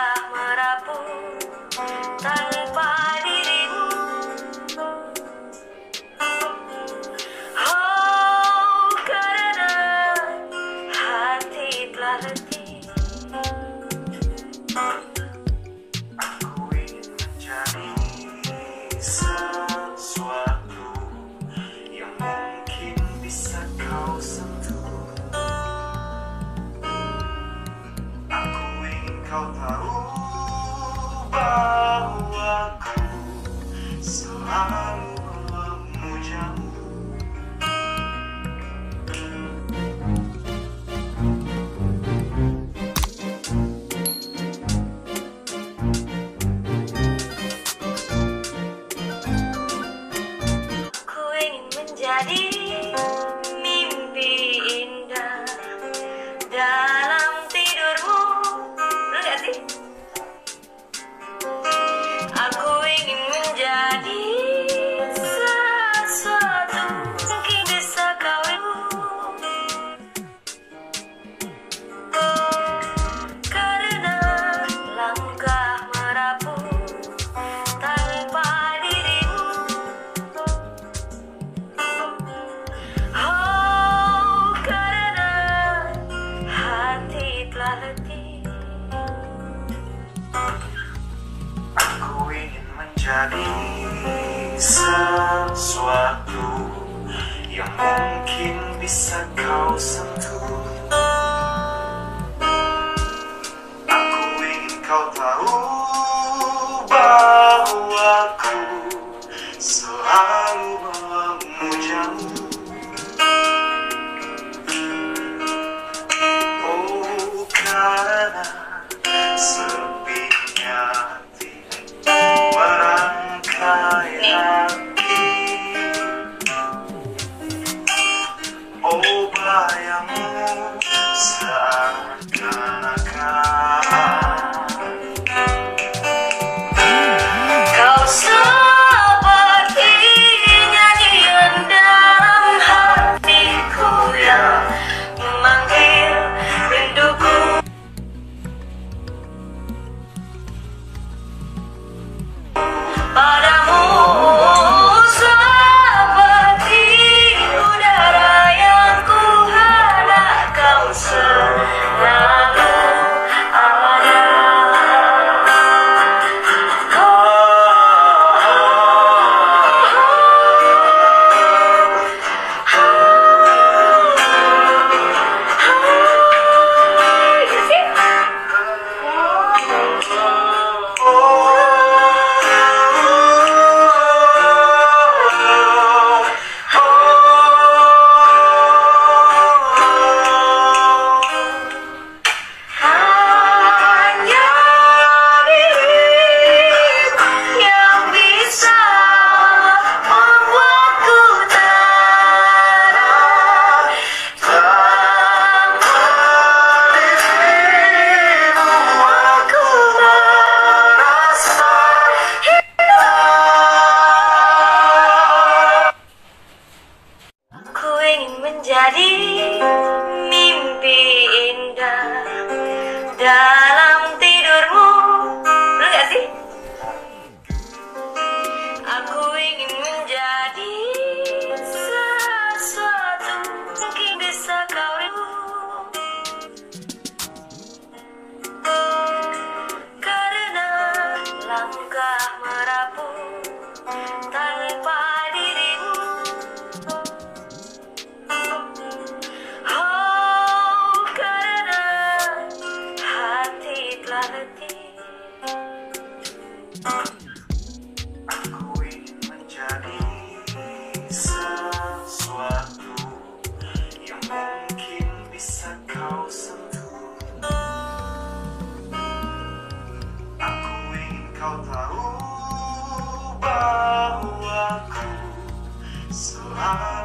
Langkah merapu tanpa dirimu. Oh, karena hati telah letih. Aku ingin menjadi sesuatu yang mungkin bisa kau sentuh. Aku ingin kau tahu bahwa aku selalu memujamu. Aku ingin menjadi mimpi indah dalam tidurmu. Bener gak sih? Aku ingin menjadi sesuatu mungkin bisa kau karena langkah merapu tanpa dirimu. Oh, karena hati telah letih. Aku ingin menjadi sesuatu yang mungkin bisa kau sentuh. Aku ingin kau tahu bahwa aku selalu memujamu. Oh, karena sepinya hati merangkai hati. Oh, bayangmu seakan-akan Kau seperti nyanyian dalam hatiku yang memanggil rinduku. Padamu seperti udara yang ku hendak kau selalu ada. Hanya dirimu yang bisa membuatku tenang. Tanpa dirimu aku merasa hilang. Aku ingin menjadi mimpi indah dalam tidurmu. Bener gak sih? Aku ingin menjadi sesuatu mungkin bisa kau rindu. Karena langkah merapu tanpa dirimu. Oh, karena hati telah letih. Aku ingin menjadi sesuatu yang mungkin bisa kau sentuh. Aku ingin kau tahu bahwa aku selalu